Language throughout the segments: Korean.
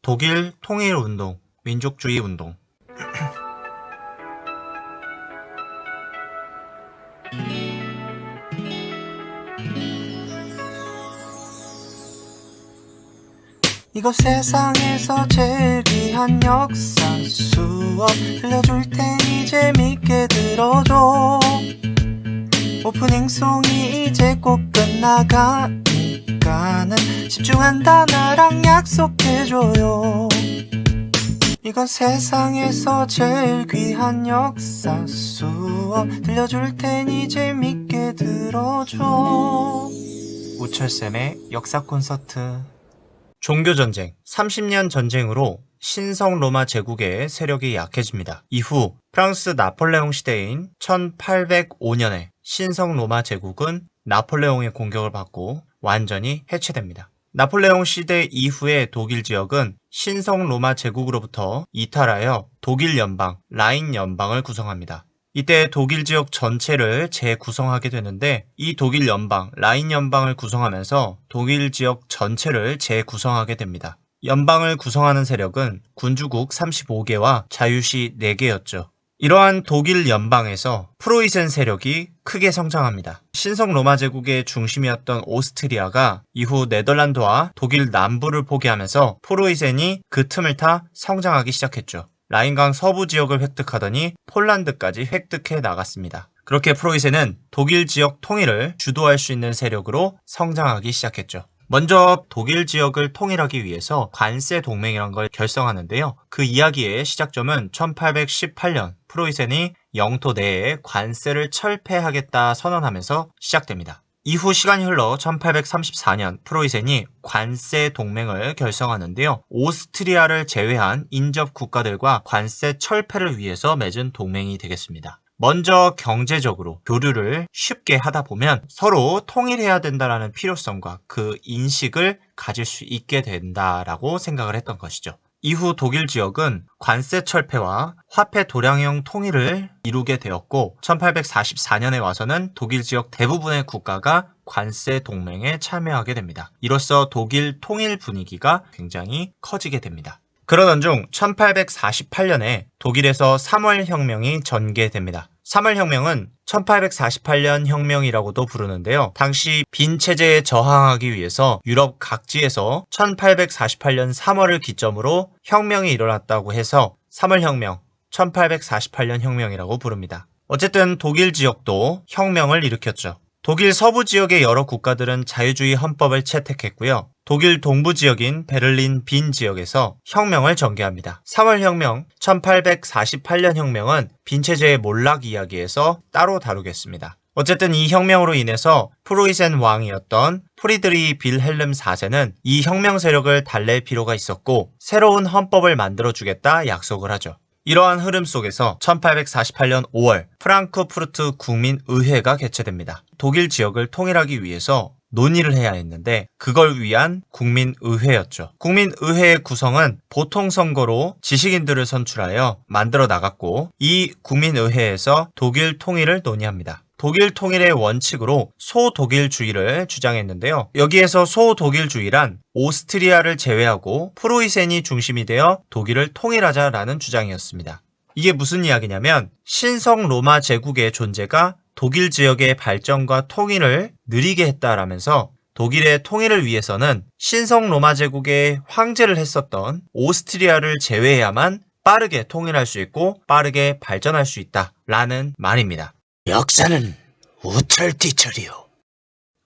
독일 통일운동, 민족주의 운동. 이거 세상에서 제일 귀한 역사 수업 들려줄 테니 재밌게 들어줘. 오프닝송이 이제 꼭 끝나가니까는 집중한다 나랑 약속해줘요. 이건 세상에서 제일 귀한 역사 수업 들려줄 테니 재밌게 들어줘. 우철쌤의 역사 콘서트. 종교전쟁, 30년 전쟁으로 신성 로마 제국의 세력이 약해집니다. 이후 프랑스 나폴레옹 시대인 1805년에 신성 로마 제국은 나폴레옹의 공격을 받고 완전히 해체됩니다. 나폴레옹 시대 이후의 독일 지역은 신성 로마 제국으로부터 이탈하여 독일 연방, 라인 연방을 구성합니다. 이때 독일 지역 전체를 재구성하게 되는데 이 독일 연방, 라인 연방을 구성하면서 독일 지역 전체를 재구성하게 됩니다. 연방을 구성하는 세력은 군주국 35개와 자유시 4개였죠. 이러한 독일 연방에서 프로이센 세력이 크게 성장합니다. 신성 로마 제국의 중심이었던 오스트리아가 이후 네덜란드와 독일 남부를 포기하면서 프로이센이 그 틈을 타 성장하기 시작했죠. 라인강 서부 지역을 획득하더니 폴란드까지 획득해 나갔습니다. 그렇게 프로이센은 독일 지역 통일을 주도할 수 있는 세력으로 성장하기 시작했죠. 먼저 독일 지역을 통일하기 위해서 관세 동맹이란 걸 결성하는데요. 그 이야기의 시작점은 1818년 프로이센이 영토 내에 관세를 철폐하겠다 선언하면서 시작됩니다. 이후 시간이 흘러 1834년 프로이센이 관세 동맹을 결성하는데요. 오스트리아를 제외한 인접 국가들과 관세 철폐를 위해서 맺은 동맹이 되겠습니다. 먼저 경제적으로 교류를 쉽게 하다 보면 서로 통일해야 된다는 필요성과 그 인식을 가질 수 있게 된다라고 생각을 했던 것이죠. 이후 독일 지역은 관세 철폐와 화폐 도량형 통일을 이루게 되었고 1844년에 와서는 독일 지역 대부분의 국가가 관세 동맹에 참여하게 됩니다. 이로써 독일 통일 분위기가 굉장히 커지게 됩니다. 그러던 중 1848년에 독일에서 3월 혁명이 전개됩니다. 3월 혁명은 1848년 혁명이라고도 부르는데요. 당시 빈 체제에 저항하기 위해서 유럽 각지에서 1848년 3월을 기점으로 혁명이 일어났다고 해서 3월 혁명, 1848년 혁명이라고 부릅니다. 어쨌든 독일 지역도 혁명을 일으켰죠. 독일 서부 지역의 여러 국가들은 자유주의 헌법을 채택했고요. 독일 동부 지역인 베를린 빈 지역에서 혁명을 전개합니다. 3월 혁명, 1848년 혁명은 빈체제의 몰락 이야기에서 따로 다루겠습니다. 어쨌든 이 혁명으로 인해서 프로이센 왕이었던 프리드리히 빌헬름 4세는 이 혁명 세력을 달랠 필요가 있었고 새로운 헌법을 만들어주겠다 약속을 하죠. 이러한 흐름 속에서 1848년 5월 프랑크푸르트 국민의회가 개최됩니다. 독일 지역을 통일하기 위해서 논의를 해야 했는데 그걸 위한 국민의회였죠. 국민의회의 구성은 보통선거로 지식인들을 선출하여 만들어 나갔고 이 국민의회에서 독일 통일을 논의합니다. 독일 통일의 원칙으로 소독일주의를 주장했는데요. 여기에서 소독일주의란 오스트리아를 제외하고 프로이센이 중심이 되어 독일을 통일하자라는 주장이었습니다. 이게 무슨 이야기냐면 신성 로마 제국의 존재가 독일 지역의 발전과 통일을 느리게 했다라면서 독일의 통일을 위해서는 신성 로마 제국의 황제를 했었던 오스트리아를 제외해야만 빠르게 통일할 수 있고 빠르게 발전할 수 있다라는 말입니다. 역사는 우철티철이요.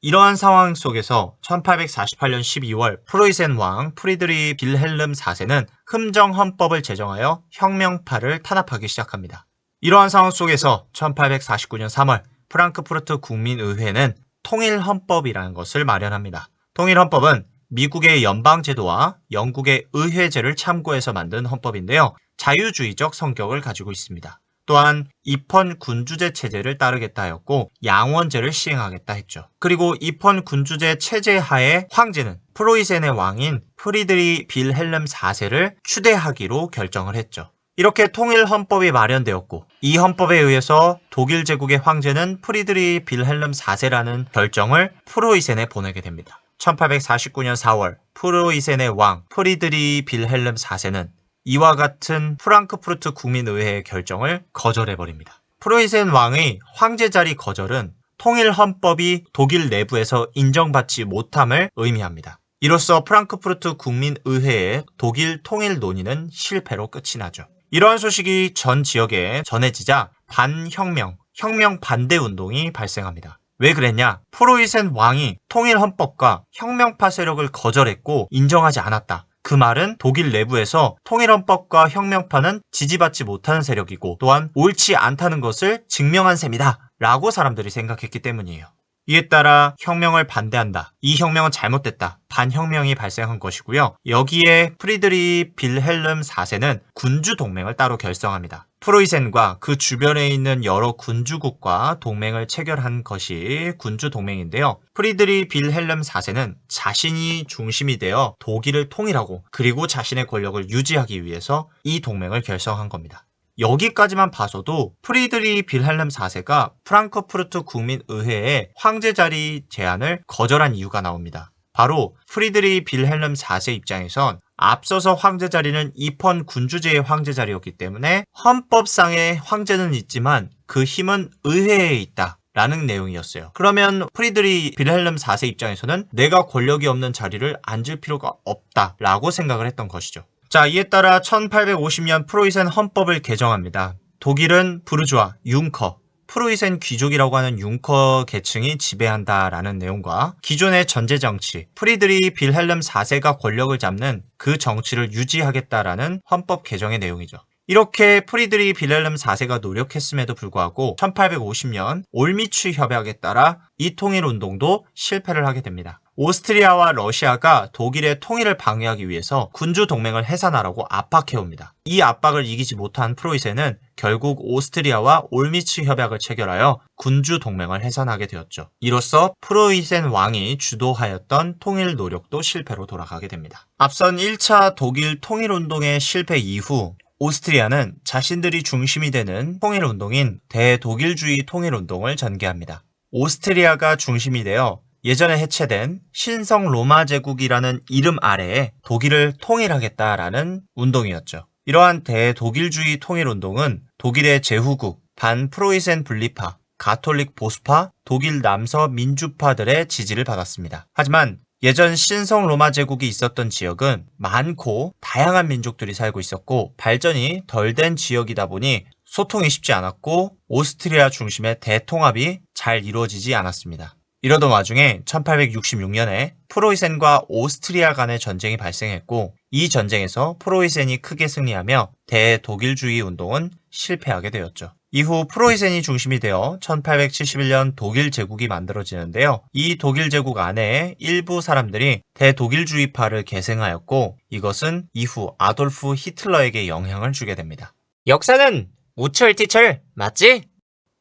이러한 상황 속에서 1848년 12월 프로이센 왕 프리드리히 빌헬름 4세는 흠정 헌법을 제정하여 혁명파를 탄압하기 시작합니다. 이러한 상황 속에서 1849년 3월 프랑크푸르트 국민의회는 통일헌법이라는 것을 마련합니다. 통일헌법은 미국의 연방제도와 영국의 의회제를 참고해서 만든 헌법인데요. 자유주의적 성격을 가지고 있습니다. 또한 입헌 군주제 체제를 따르겠다 하였고 양원제를 시행하겠다 했죠. 그리고 입헌 군주제 체제 하에 황제는 프로이센의 왕인 프리드리히 빌헬름 4세를 추대하기로 결정을 했죠. 이렇게 통일 헌법이 마련되었고 이 헌법에 의해서 독일 제국의 황제는 프리드리히 빌헬름 4세라는 결정을 프로이센에 보내게 됩니다. 1849년 4월 프로이센의 왕 프리드리 빌헬름 4세는 이와 같은 프랑크푸르트 국민의회의 결정을 거절해버립니다. 프로이센 왕의 황제 자리 거절은 통일 헌법이 독일 내부에서 인정받지 못함을 의미합니다. 이로써 프랑크푸르트 국민의회의 독일 통일 논의는 실패로 끝이 나죠. 이러한 소식이 전 지역에 전해지자 반혁명, 혁명 반대 운동이 발생합니다. 왜 그랬냐? 프로이센 왕이 통일 헌법과 혁명파 세력을 거절했고 인정하지 않았다. 그 말은 독일 내부에서 통일 헌법과 혁명파는 지지받지 못하는 세력이고 또한 옳지 않다는 것을 증명한 셈이다 라고 사람들이 생각했기 때문이에요. 이에 따라 혁명을 반대한다. 이 혁명은 잘못됐다. 반혁명이 발생한 것이고요. 여기에 프리드리 빌헬름 4세는 군주 동맹을 따로 결성합니다. 프로이센과 그 주변에 있는 여러 군주국과 동맹을 체결한 것이 군주 동맹인데요. 프리드리 빌헬름 4세는 자신이 중심이 되어 독일을 통일하고 그리고 자신의 권력을 유지하기 위해서 이 동맹을 결성한 겁니다. 여기까지만 봐서도 프리드리 빌헬름 4세가 프랑크푸르트 국민의회의 황제 자리 제안을 거절한 이유가 나옵니다. 바로 프리드리 빌헬름 4세 입장에선 앞서서 황제 자리는 이펀 군주제의 황제 자리였기 때문에 헌법상의 황제는 있지만 그 힘은 의회에 있다 라는 내용이었어요. 그러면 프리드리 빌헬름 4세 입장에서는 내가 권력이 없는 자리를 앉을 필요가 없다 라고 생각을 했던 것이죠. 자, 이에 따라 1850년 프로이센 헌법을 개정합니다. 독일은 부르주아, 융커, 프로이센 귀족이라고 하는 융커 계층이 지배한다라는 내용과 기존의 전제 정치, 프리드리 빌헬름 4세가 권력을 잡는 그 정치를 유지하겠다라는 헌법 개정의 내용이죠. 이렇게 프리드리 빌헬름 4세가 노력했음에도 불구하고 1850년 올미츠 협약에 따라 이 통일운동도 실패를 하게 됩니다. 오스트리아와 러시아가 독일의 통일을 방해하기 위해서 군주 동맹을 해산하라고 압박해옵니다. 이 압박을 이기지 못한 프로이센은 결국 오스트리아와 올미츠 협약을 체결하여 군주 동맹을 해산하게 되었죠. 이로써 프로이센 왕이 주도하였던 통일 노력도 실패로 돌아가게 됩니다. 앞선 1차 독일 통일운동의 실패 이후 오스트리아는 자신들이 중심이 되는 통일운동인 대독일주의 통일운동을 전개합니다. 오스트리아가 중심이 되어 예전에 해체된 신성 로마 제국이라는 이름 아래에 독일을 통일하겠다라는 운동이었죠. 이러한 대독일주의 통일운동은 독일의 제후국, 반프로이센 분리파, 가톨릭 보수파, 독일 남서 민주파들의 지지를 받았습니다. 하지만 예전 신성 로마 제국이 있었던 지역은 많고 다양한 민족들이 살고 있었고 발전이 덜 된 지역이다 보니 소통이 쉽지 않았고 오스트리아 중심의 대통합이 잘 이루어지지 않았습니다. 이러던 와중에 1866년에 프로이센과 오스트리아 간의 전쟁이 발생했고 이 전쟁에서 프로이센이 크게 승리하며 대독일주의 운동은 실패하게 되었죠. 이후 프로이센이 중심이 되어 1871년 독일 제국이 만들어지는데요. 이 독일 제국 안에 일부 사람들이 대독일주의파를 계승하였고 이것은 이후 아돌프 히틀러에게 영향을 주게 됩니다. 역사는 우철티철 맞지?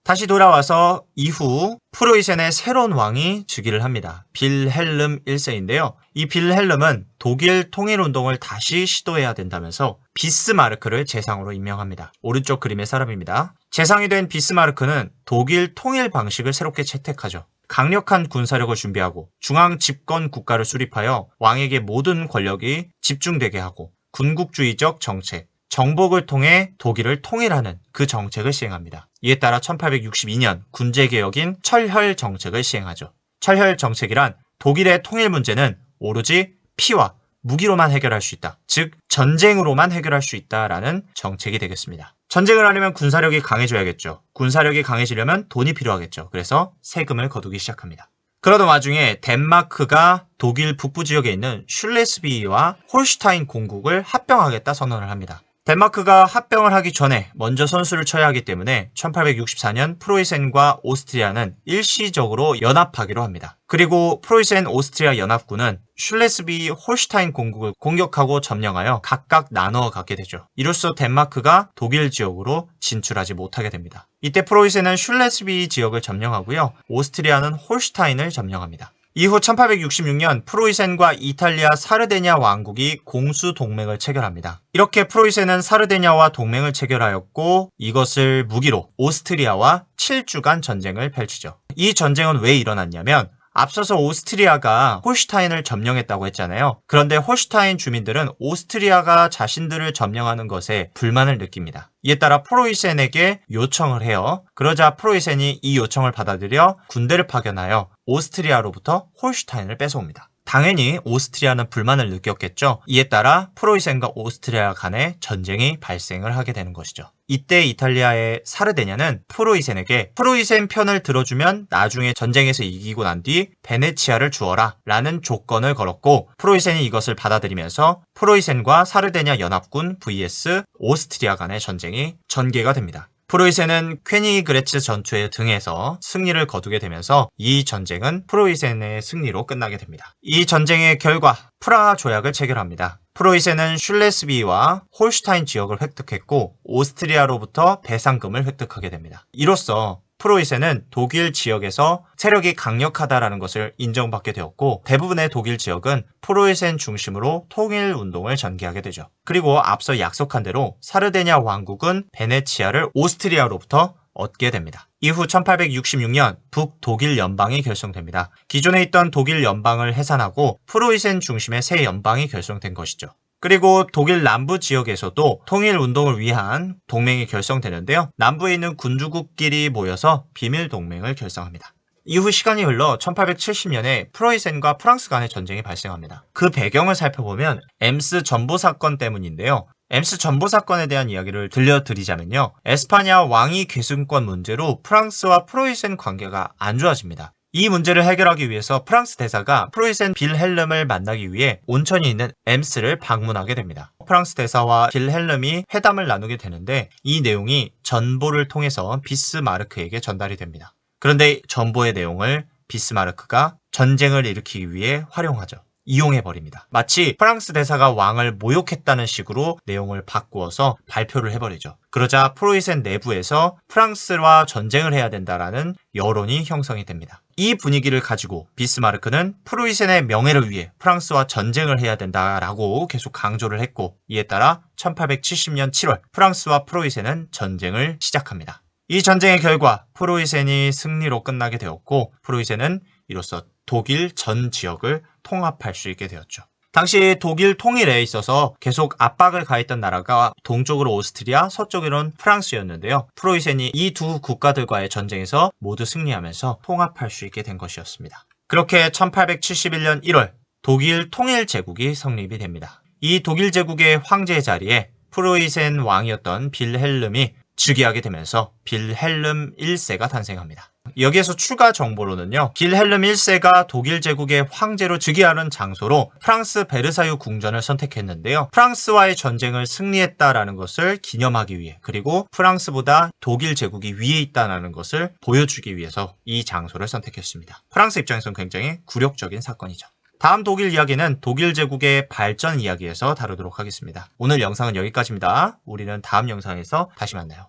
다시 돌아와서 이후 프로이센의 새로운 왕이 즉위를 합니다. 빌헬름 1세인데요. 이 빌헬름은 독일 통일운동을 다시 시도해야 된다면서 비스마르크를 재상으로 임명합니다. 오른쪽 그림의 사람입니다. 재상이 된 비스마르크는 독일 통일 방식을 새롭게 채택하죠. 강력한 군사력을 준비하고 중앙 집권 국가를 수립하여 왕에게 모든 권력이 집중되게 하고 군국주의적 정책, 정복을 통해 독일을 통일하는 그 정책을 시행합니다. 이에 따라 1862년 군제개혁인 철혈 정책을 시행하죠. 철혈 정책이란 독일의 통일 문제는 오로지 피와 무기로만 해결할 수 있다. 즉 전쟁으로만 해결할 수 있다라는 정책이 되겠습니다. 전쟁을 하려면 군사력이 강해져야겠죠. 군사력이 강해지려면 돈이 필요하겠죠. 그래서 세금을 거두기 시작합니다. 그러던 와중에 덴마크가 독일 북부 지역에 있는 슐레스비히와 홀슈타인 공국을 합병하겠다 선언을 합니다. 덴마크가 합병을 하기 전에 먼저 선수를 쳐야 하기 때문에 1864년 프로이센과 오스트리아는 일시적으로 연합하기로 합니다. 그리고 프로이센 오스트리아 연합군은 슐레스비히 홀슈타인 공국을 공격하고 점령하여 각각 나눠 갖게 되죠. 이로써 덴마크가 독일 지역으로 진출하지 못하게 됩니다. 이때 프로이센은 슐레스비히 지역을 점령하고요. 오스트리아는 홀슈타인을 점령합니다. 이후 1866년 프로이센과 이탈리아 사르데냐 왕국이 공수 동맹을 체결합니다. 이렇게 프로이센은 사르데냐와 동맹을 체결하였고 이것을 무기로 오스트리아와 7주간 전쟁을 펼치죠. 이 전쟁은 왜 일어났냐면 앞서서 오스트리아가 홀슈타인을 점령했다고 했잖아요. 그런데 홀슈타인 주민들은 오스트리아가 자신들을 점령하는 것에 불만을 느낍니다. 이에 따라 프로이센에게 요청을 해요. 그러자 프로이센이 이 요청을 받아들여 군대를 파견하여 오스트리아로부터 홀슈타인을 뺏어옵니다. 당연히 오스트리아는 불만을 느꼈겠죠. 이에 따라 프로이센과 오스트리아 간에 전쟁이 발생을 하게 되는 것이죠. 이때 이탈리아의 사르데냐는 프로이센에게 프로이센 편을 들어주면 나중에 전쟁에서 이기고 난 뒤 베네치아를 주어라 라는 조건을 걸었고, 프로이센이 이것을 받아들이면서 프로이센과 사르데냐 연합군 vs 오스트리아 간의 전쟁이 전개가 됩니다. 프로이센은 퀘니그레츠 전투에 등해서 승리를 거두게 되면서 이 전쟁은 프로이센의 승리로 끝나게 됩니다. 이 전쟁의 결과 프라하 조약을 체결합니다. 프로이센은 슐레스비와 홀슈타인 지역을 획득했고 오스트리아로부터 배상금을 획득하게 됩니다. 이로써 프로이센은 독일 지역에서 세력이 강력하다라는 것을 인정받게 되었고, 대부분의 독일 지역은 프로이센 중심으로 통일 운동을 전개하게 되죠. 그리고 앞서 약속한 대로 사르데냐 왕국은 베네치아를 오스트리아로부터 얻게 됩니다. 이후 1866년 북독일 연방이 결성됩니다. 기존에 있던 독일 연방을 해산하고 프로이센 중심의 새 연방이 결성된 것이죠. 그리고 독일 남부 지역에서도 통일 운동을 위한 동맹이 결성되는데요. 남부에 있는 군주국끼리 모여서 비밀 동맹을 결성합니다. 이후 시간이 흘러 1870년에 프로이센과 프랑스 간의 전쟁이 발생합니다. 그 배경을 살펴보면 엠스 전보 사건 때문인데요. 엠스 전보 사건에 대한 이야기를 들려드리자면요. 에스파냐 왕위 계승권 문제로 프랑스와 프로이센 관계가 안 좋아집니다. 이 문제를 해결하기 위해서 프랑스 대사가 프로이센 빌헬름을 만나기 위해 온천이 있는 엠스를 방문하게 됩니다. 프랑스 대사와 빌헬름이 회담을 나누게 되는데 이 내용이 전보를 통해서 비스마르크에게 전달이 됩니다. 그런데 전보의 내용을 비스마르크가 전쟁을 일으키기 위해 활용하죠. 이용해버립니다. 마치 프랑스 대사가 왕을 모욕했다는 식으로 내용을 바꾸어서 발표를 해버리죠. 그러자 프로이센 내부에서 프랑스와 전쟁을 해야 된다라는 여론이 형성이 됩니다. 이 분위기를 가지고 비스마르크는 프로이센의 명예를 위해 프랑스와 전쟁을 해야 된다라고 계속 강조를 했고, 이에 따라 1870년 7월 프랑스와 프로이센은 전쟁을 시작합니다. 이 전쟁의 결과 프로이센이 승리로 끝나게 되었고, 프로이센은 이로써 독일 전 지역을 통합할 수 있게 되었죠. 당시 독일 통일에 있어서 계속 압박을 가했던 나라가 동쪽으로 오스트리아, 서쪽으로는 프랑스였는데요. 프로이센이 이 두 국가들과의 전쟁에서 모두 승리하면서 통합할 수 있게 된 것이었습니다. 그렇게 1871년 1월 독일 통일 제국이 성립이 됩니다. 이 독일 제국의 황제 자리에 프로이센 왕이었던 빌헬름이 즉위하게 되면서 빌헬름 1세가 탄생합니다. 여기에서 추가 정보로는요, 빌헬름 1세가 독일 제국의 황제로 즉위하는 장소로 프랑스 베르사유 궁전을 선택했는데요. 프랑스와의 전쟁을 승리했다라는 것을 기념하기 위해, 그리고 프랑스보다 독일 제국이 위에 있다는 것을 보여주기 위해서 이 장소를 선택했습니다. 프랑스 입장에서는 굉장히 굴욕적인 사건이죠. 다음 독일 이야기는 독일 제국의 발전 이야기에서 다루도록 하겠습니다. 오늘 영상은 여기까지입니다. 우리는 다음 영상에서 다시 만나요.